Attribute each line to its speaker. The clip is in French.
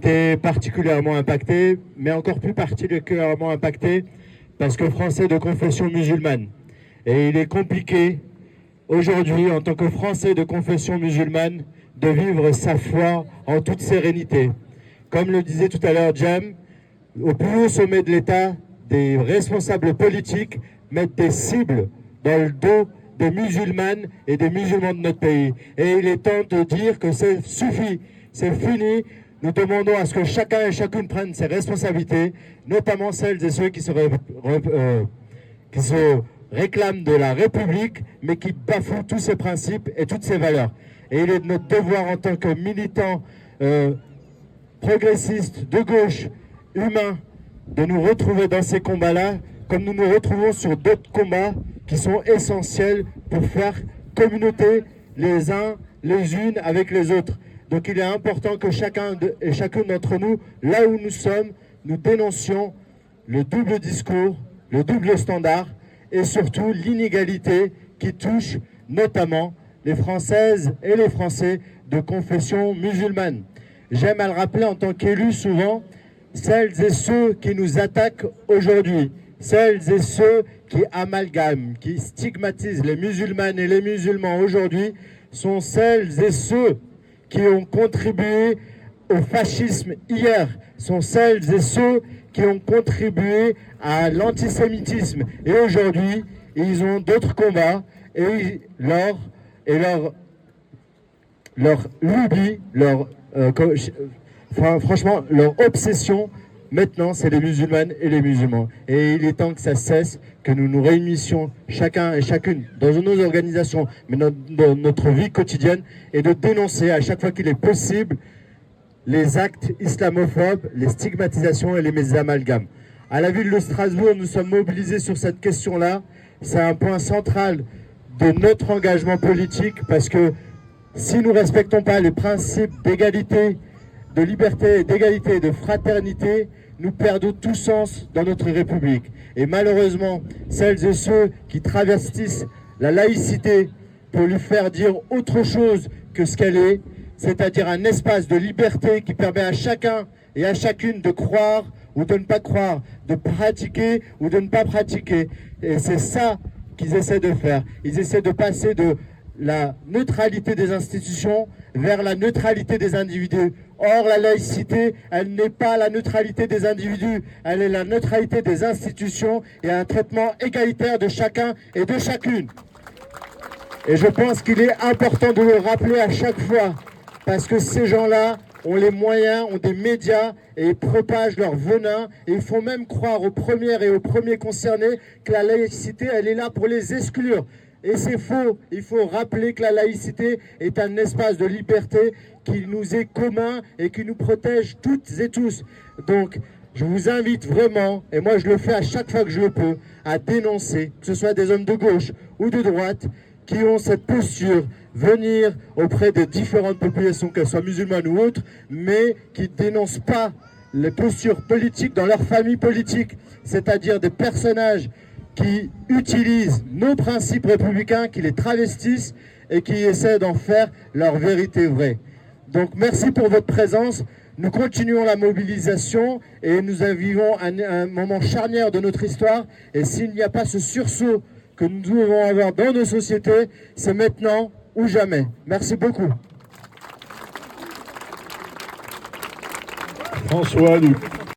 Speaker 1: été particulièrement impacté, mais encore plus particulièrement impacté parce que Français de confession musulmane. Et il est compliqué aujourd'hui, en tant que Français de confession musulmane, de vivre sa foi en toute sérénité. Comme le disait tout à l'heure Jam, au plus haut sommet de l'État, des responsables politiques mettent des cibles dans le dos des musulmanes et des musulmans de notre pays. Et il est temps de dire que c'est suffit, c'est fini. Nous demandons à ce que chacun et chacune prenne ses responsabilités, notamment celles et ceux qui se réclament de la République, mais qui bafouent tous ses principes et toutes ses valeurs. Et il est de notre devoir en tant que militants progressistes, de gauche, humains, de nous retrouver dans ces combats-là, comme nous nous retrouvons sur d'autres combats qui sont essentiels pour faire communauté les uns, les unes avec les autres. Donc il est important que chacun et chacune d'entre nous, là où nous sommes, nous dénoncions le double discours, le double standard et surtout l'inégalité qui touche notamment les Françaises et les Français de confession musulmane. J'aime à le rappeler en tant qu'élu souvent, celles et ceux qui nous attaquent aujourd'hui, celles et ceux qui amalgament, qui stigmatisent les musulmanes et les musulmans aujourd'hui, sont celles et ceux qui ont contribué au fascisme hier, sont celles et ceux qui ont contribué à l'antisémitisme. Et aujourd'hui, ils ont d'autres combats et leur lubie, franchement, leur obsession, maintenant, c'est les musulmanes et les musulmans. Et il est temps que ça cesse, que nous nous réunissions chacun et chacune dans nos organisations, mais dans notre vie quotidienne, et de dénoncer à chaque fois qu'il est possible les actes islamophobes, les stigmatisations et les amalgames. À la ville de Strasbourg, nous sommes mobilisés sur cette question-là. C'est un point central de notre engagement politique parce que si nous ne respectons pas les principes d'égalité, de liberté, d'égalité, de fraternité, nous perdons tout sens dans notre République. Et malheureusement, celles et ceux qui travestissent la laïcité pour lui faire dire autre chose que ce qu'elle est, c'est-à-dire un espace de liberté qui permet à chacun et à chacune de croire ou de ne pas croire, de pratiquer ou de ne pas pratiquer. Et c'est ça qu'ils essaient de faire. Ils essaient de passer de la neutralité des institutions vers la neutralité des individus. Or, la laïcité, elle n'est pas la neutralité des individus, elle est la neutralité des institutions et un traitement égalitaire de chacun et de chacune. Et je pense qu'il est important de le rappeler à chaque fois, parce que ces gens-là ont les moyens, ont des médias et propagent leur venin et ils font même croire aux premières et aux premiers concernés que la laïcité, elle est là pour les exclure. Et c'est faux, il faut rappeler que la laïcité est un espace de liberté qui nous est commun et qui nous protège toutes et tous. Donc, je vous invite vraiment, et moi je le fais à chaque fois que je le peux, à dénoncer, que ce soit des hommes de gauche ou de droite, qui ont cette posture, venir auprès des différentes populations, qu'elles soient musulmanes ou autres, mais qui ne dénoncent pas les postures politiques dans leur famille politique, c'est-à-dire des personnages qui utilisent nos principes républicains, qui les travestissent et qui essaient d'en faire leur vérité vraie. Donc merci pour votre présence. Nous continuons la mobilisation et nous vivons un moment charnière de notre histoire. Et s'il n'y a pas ce sursaut que nous devons avoir dans nos sociétés, c'est maintenant ou jamais. Merci beaucoup.
Speaker 2: François,